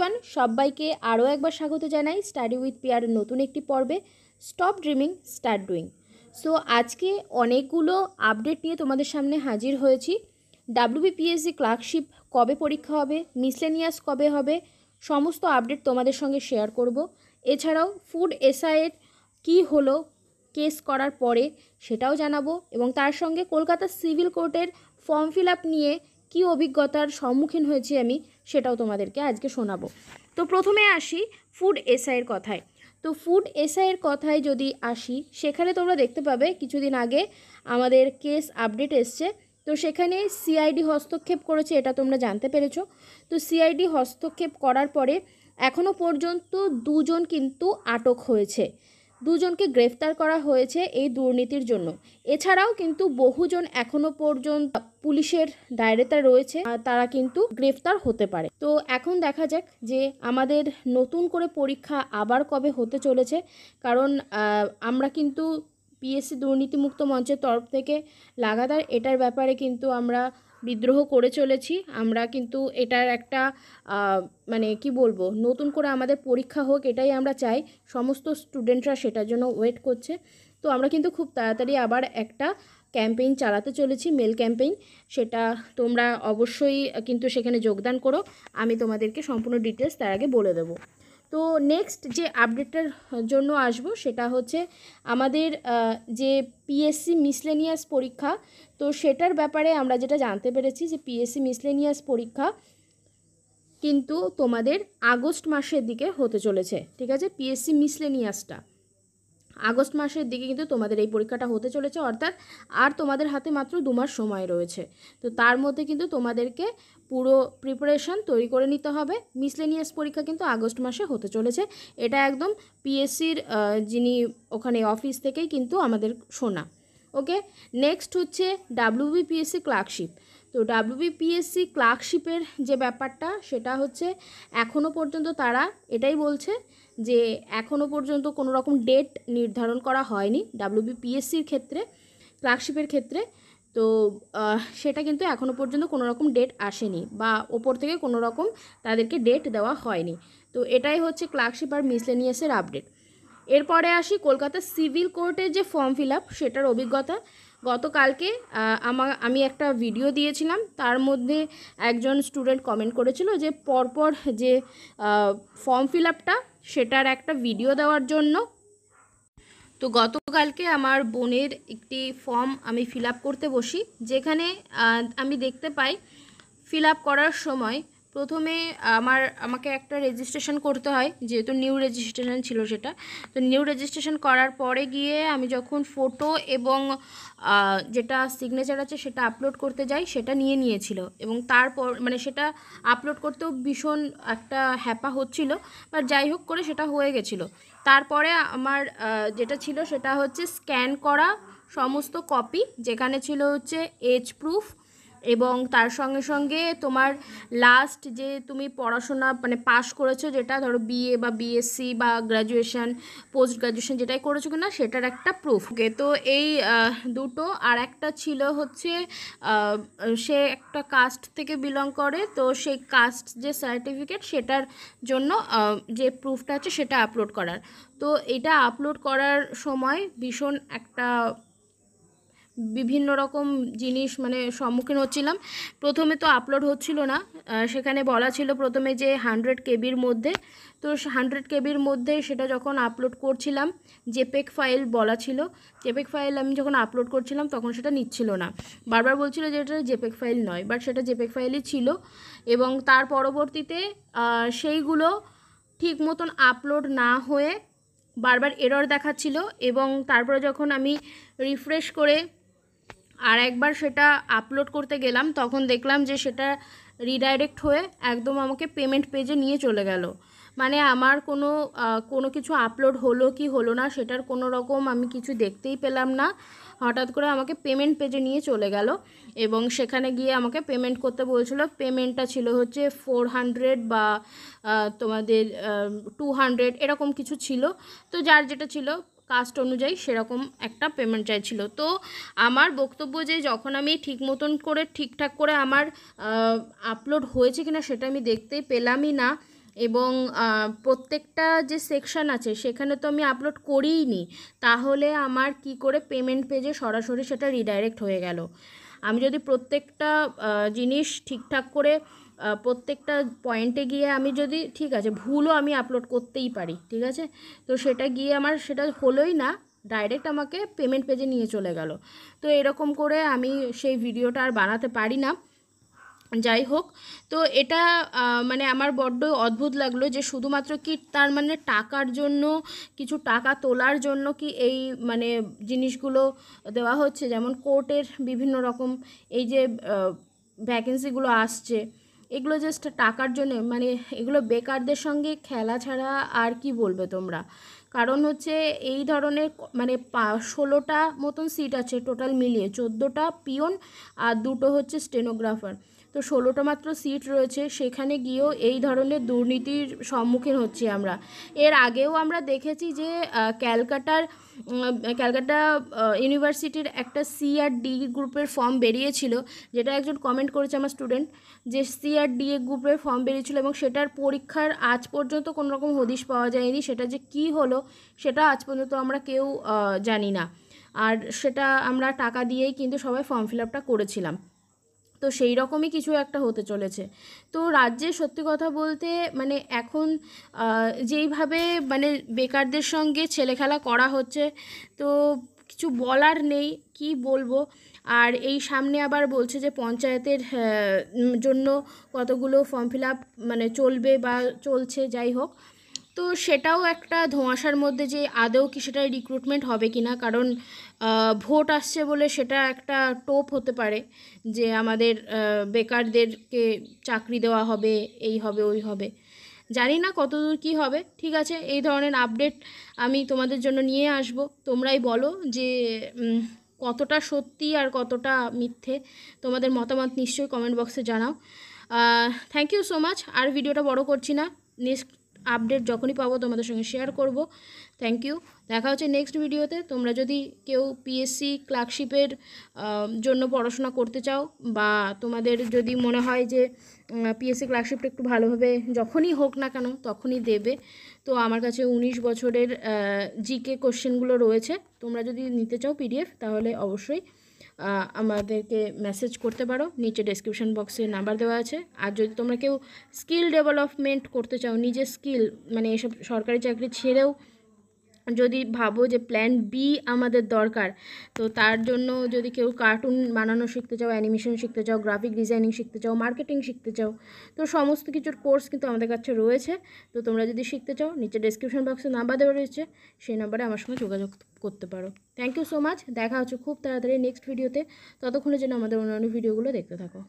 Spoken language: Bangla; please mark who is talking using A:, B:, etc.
A: এভরিওয়ান, সবাইকে আরও একবার স্বাগত জানাই স্টাডি উইথ পিয়ার নতুন একটি পর্বে। Stop dreaming, start doing. So আজকে অনেকগুলো আপডেট নিয়ে তোমাদের সামনে হাজির হয়েছি। WBPSC ক্লার্কশিপ কবে পরীক্ষা হবে, মিসলেনিয়াস কবে হবে, সমস্ত আপডেট তোমাদের সঙ্গে শেয়ার করব। এছাড়াও ফুড এসআইয়ের কী হলো কেস করার পরে সেটাও জানাবো, এবং তার সঙ্গে কলকাতা সিভিল কোর্টের ফর্ম ফিল আপ নিয়ে কী অভিজ্ঞতার সম্মুখীন হয়েছি আমি সেটাও তোমাদেরকে আজকে শোনাবো। তো প্রথমে আসি ফুড এসআইয়ের কথায়। তো ফুড এসআইয়ের কথায় যদি আসি, সেখানে তোমরা দেখতে পাবে কিছুদিন আগে আমাদের কেস আপডেট এসছে। তো সেখানে সিআইডি হস্তক্ষেপ করেছে, এটা তোমরা জানতে পেরেছো। তো সিআইডি হস্তক্ষেপ করার পরে এখনও পর্যন্ত দুজন কিন্তু আটক হয়েছে, দুজনকে গ্রেফতার করা হয়েছে এই দুর্নীতির জন্য। এছাড়াও কিন্তু বহুজন এখনও পর্যন্ত পুলিশের দায়রাতে রয়েছে, তারা কিন্তু গ্রেফতার হতে পারে। তো এখন দেখা যাক যে আমাদের নতুন করে পরীক্ষা আবার কবে হতে চলেছে, কারণ আমরা কিন্তু পিএসসি দুর্নীতিমুক্ত মঞ্চের তরফ থেকে লাগাতার এটার ব্যাপারে কিন্তু আমরা বিদ্রোহ করে চলেছি। আমরা কিন্তু এটার একটা মানে কি বলবো, নতুন করে আমাদের পরীক্ষা হোক এটাই আমরা চাই। সমস্ত স্টুডেন্টরা সেটার জন্য ওয়েট করছে। তো আমরা কিন্তু খুব তাড়াতাড়ি আবার একটা ক্যাম্পেইন চালাতে চলেছি, মেল ক্যাম্পেইন। সেটা তোমরা অবশ্যই কিন্তু সেখানে যোগদান করো, আমি তোমাদেরকে সম্পূর্ণ ডিটেলস তার আগে বলে দেবো। তো নেক্সট যে আপডেটটার জন্য আসবো সেটা হচ্ছে আমাদের যে পিএসসি মিসলেনিয়াস পরীক্ষা। তো সেটার ব্যাপারে আমরা যেটা জানতে পেরেছি যে পিএসসি মিসলেনিয়াস পরীক্ষা কিন্তু তোমাদের আগস্ট মাসের দিকে হতে চলেছে, ঠিক আছে। পিএসসি মিসলেনিয়াসটা আগস্ট মাসের দিকে কিন্তু তোমাদের এই পরীক্ষাটা হতে চলেছে, অর্থাৎ আর তোমাদের হাতে মাত্র 2 মাস সময় রয়েছে। তো তার মধ্যে কিন্তু তোমাদেরকে পুরো প্রিপারেশান তৈরি করে নিতে হবে। মিসলেনিয়াস পরীক্ষা কিন্তু আগস্ট মাসে হতে চলেছে, এটা একদম পিএসসির যিনি ওখানে অফিস থেকেই কিন্তু আমাদের শোনা। ওকে, নেক্সট হচ্ছে WBPSC ক্লার্কশিপ। তো WBPSC ক্লার্কশিপের যে ব্যাপারটা সেটা হচ্ছে এখনও পর্যন্ত তারা এটাই বলছে যে এখনও পর্যন্ত কোনো রকম ডেট নির্ধারণ করা হয়নি WBPSCর ক্ষেত্রে, ক্লার্কশিপের ক্ষেত্রে। তো সেটা কিন্তু এখনও পর্যন্ত কোনো রকম ডেট আসেনি, বা ওপর থেকে কোনো রকম তাদেরকে ডেট দেওয়া হয়নি। তো এটাই হচ্ছে ক্লার্কশিপ আর মিসলেনিয়াসের আপডেট। এরপরে আসি কলকাতা সিভিল কোর্টের যে ফর্ম ফিল আপ সেটার অভিজ্ঞতা। গতকালকে আমি একটা ভিডিও দিয়েছিলাম, তার মধ্যে একজন স্টুডেন্ট কমেন্ট করেছিল যে পরপর যে ফর্ম ফিল আপটা সেটার একটা ভিডিও দেওয়ার জন্য। তো গতকালকে আমার বোনের একটি ফর্ম আমি ফিল আপ করতে বসি, যেখানে আমি দেখতে পাই ফিল আপ করার সময় প্রথমে আমাকে একটা রেজিস্ট্রেশন করতে হয়, যেহেতু নিউ রেজিস্ট্রেশন ছিল সেটা। তো নিউ রেজিস্ট্রেশন করার পরে গিয়ে আমি যখন ফটো এবং যেটা সিগনেচার আছে সেটা আপলোড করতে যাই, সেটা নিয়েছিল, এবং তারপর মানে সেটা আপলোড করতেও ভীষণ একটা হ্যাপা হচ্ছিল, বা যাই হোক করে সেটা হয়ে গেছিলো। তারপরে আমার যেটা ছিল সেটা হচ্ছে স্ক্যান করা সমস্ত কপি, যেখানে ছিল হচ্ছে এজ প্রুফ, এবং তার সঙ্গে সঙ্গে তোমার লাস্ট যে তুমি পড়াশোনা মানে পাস করেছো, যেটা ধরো বিএ বা বিএসসি বা গ্র্যাজুয়েশন, পোস্ট গ্র্যাজুয়েশন যেটাই করেছো কিনা সেটার একটা প্রুফ। ওকে, তো এই দুটো। আর একটা ছিল হচ্ছে সে একটা কাস্ট থেকে বিলং করে, তো সেই কাস্ট যে সার্টিফিকেট সেটার জন্য যে প্রুফটা আছে সেটা আপলোড করার। তো এটা আপলোড করার সময় ভীষণ একটা বিভিন্ন রকম জিনিস মানে সম্মুখীন হচ্ছিলাম। প্রথমে তো আপলোড হচ্ছিল না, সেখানে বলা ছিল প্রথমে যে 100 কেবির মধ্যে। তো 100 কেবির মধ্যে সেটা যখন আপলোড করছিলাম, জেপেক ফাইল বলা ছিল, জেপেক ফাইল আমি যখন আপলোড করছিলাম তখন সেটা নিচ্ছিল না, বারবার বলছিল যে এটা জেপেক ফাইল নয়, বাট সেটা জেপেক ফাইলই ছিল। এবং তার পরবর্তীতে সেইগুলো ঠিক মতন আপলোড না হয়ে বারবার এরর দেখাচ্ছিল, এবং তারপরে যখন আমি রিফ্রেশ করে আর একবার সেটা আপলোড করতে গেলাম তখন দেখলাম যে সেটা রিডাইরেক্ট হয়ে একদম আমাকে পেমেন্ট পেজে নিয়ে চলে গেল। মানে আমার কোনো কিছু আপলোড হলো কি হলো না সেটার কোনো রকম আমি কিছু দেখতেই পেলাম না। হঠাৎ করে আমাকে পেমেন্ট পেজে নিয়ে চলে গেল, এবং সেখানে গিয়ে আমাকে পেমেন্ট করতে বলছিল। পেমেন্টটা ছিল হচ্ছে 400 বা তোমাদের 200 এরকম কিছু ছিল। তো যার যেটা ছিল কাস্ট অনুযায়ী সেরকম একটা পেমেন্ট চাইছিল। তো আমার বক্তব্য যে যখন আমি ঠিক মতন করে ঠিকঠাক করে আমার আপলোড হয়েছে কিনা সেটা আমি দেখতেই পেলামই না, এবং প্রত্যেকটা যে সেকশান আছে সেখানে তো আমি আপলোড করিই নি, তাহলে আমার কি করে পেমেন্ট পেজে সরাসরি সেটা রিডাইরেক্ট হয়ে গেল। আমি যদি প্রত্যেকটা জিনিস ঠিকঠাক করে প্রত্যেকটা পয়েন্টে গিয়ে আমি যদি, ঠিক আছে ভুলও আমি আপলোড করতেই পারি, ঠিক আছে, তো সেটা গিয়ে আমার সেটা হলোই না, ডাইরেক্ট আমাকে পেমেন্ট পেজে নিয়ে চলে গেল। তো এরকম করে আমি সেই ভিডিওটা আর বানাতে পারি না। যাই হোক, তো এটা মানে আমার বড্ড অদ্ভুত লাগলো যে শুধুমাত্র কি তার মানে টাকার জন্য, কিছু টাকা তোলার জন্য কি এই মানে জিনিসগুলো দেওয়া হচ্ছে, যেমন কোর্টের বিভিন্ন রকম এই যে ভ্যাকেন্সিগুলো আসছে, এগুলো জাস্ট টাকার জন্য, মানে এগুলো বেকারদের সঙ্গে খেলা ছাড়া আর কি বলবে তোমরা। কারণ হচ্ছে এই ধরনের মানে 16টা মতন সিট আছে টোটাল মিলিয়ে, 14টা পিয়ন আর 2টো হচ্ছে স্টেনোগ্রাফার, তো 16টা মাত্র সিট রয়েছে, সেখানে গিয়েও এই ধরনের দুর্নীতির সম্মুখীন হচ্ছি আমরা। এর আগেও আমরা দেখেছি যে ক্যালকাটা ইউনিভার্সিটির একটা CRD গ্রুপের ফর্ম বেরিয়েছিল, যেটা একজন কমেন্ট করেছে আমার স্টুডেন্ট, যে CRD গ্রুপের ফর্ম বেরিয়েছিল এবং সেটার পরীক্ষার আজ পর্যন্ত কোনো রকম হদিশ পাওয়া যায়নি, সেটা যে কী হলো সেটা আজ পর্যন্ত আমরা কেউ জানি না। আর সেটা আমরা টাকা দিয়েই কিন্তু সবাই ফর্ম ফিল আপটা করেছিলাম। তো সেই রকমই কিছু একটা হতে চলেছে। তো রাজ্যে সত্যি কথা বলতে মানে এখন যেইভাবে মানে বেকারদের সঙ্গে ছেলেখেলা করা হচ্ছে, তো কিছু বলার নেই, কি বলবো। আর এই সামনে আবার বলছে যে পঞ্চায়েতের জন্য কতগুলো ফর্ম ফিল আপ মানে চলবে বা চলছে, যাই হোক, তো সেটাও একটা ধোঁয়াশার মধ্যে যে আদৌ কি সেটা রিক্রুটমেন্ট হবে কি না, কারণ ভোট আসছে বলে সেটা একটা টোপ হতে পারে যে আমাদের বেকারদেরকে চাকরি দেওয়া হবে, এই হবে ওই হবে, জানি না কতদূর কী হবে। ঠিক আছে, এই ধরনের আপডেট আমি তোমাদের জন্য নিয়ে আসব, তোমরাই বলো যে কতটা সত্যি আর কতটা মিথ্যে, তোমাদের মতামত নিশ্চয়ই কমেন্ট বক্সে জানাও। থ্যাংক ইউ সো মাচ, আর ভিডিওটা বড় করছি না, নেক্সট আপডেট যখনই পাবো তোমাদের সঙ্গে শেয়ার করব। থ্যাংক ইউ, দেখা হচ্ছে নেক্সট ভিডিওতে। তোমরা যদি কেউ পিএসসি ক্লার্কশিপের জন্য পড়াশোনা করতে চাও, বা তোমাদের যদি মনে হয় যে পিএসসি ক্লার্কশিপটা একটু ভালোভাবে যখনই হোক না কেন তখনই দেবে, তো আমার কাছে 19 বছরের জিকে কোশ্চেনগুলো রয়েছে, তোমরা যদি নিতে চাও PDF তাহলে অবশ্যই আমাদেরকে মেসেজ করতে পারো, নিচে ডেসক্রিপশন বক্সে নাম্বার দেওয়া আছে। আর যদি তোমরা কেউ স্কিল ডেভেলপমেন্ট করতে চাও, নিজের স্কিল মানে এসব সরকারি চাকরি ছেড়েও যদি ভাবো যে প্ল্যান বি আমাদের দরকার, তো তার জন্য যদি কেউ কার্টুন বানানো শিখতে চাও, অ্যানিমেশন শিখতে চাও, গ্রাফিক ডিজাইনিং শিখতে চাও, মার্কেটিং শিখতে চাও, তো সমস্ত কিছুর কোর্স কিন্তু আমাদের কাছে রয়েছে। তো তোমরা যদি শিখতে চাও, নিচে ডেসক্রিপশন বক্সে নাম্বার দেওয়া রয়েছে, সেই নাম্বারে আমার সঙ্গে যোগাযোগ করতে পারো। থ্যাংক ইউ সো মাচ, দেখা হচ্ছে খুব তাড়াতাড়ি নেক্সট ভিডিওতে। ততক্ষণের জন্য আমাদের অন্যান্য ভিডিওগুলো দেখতে থাকো।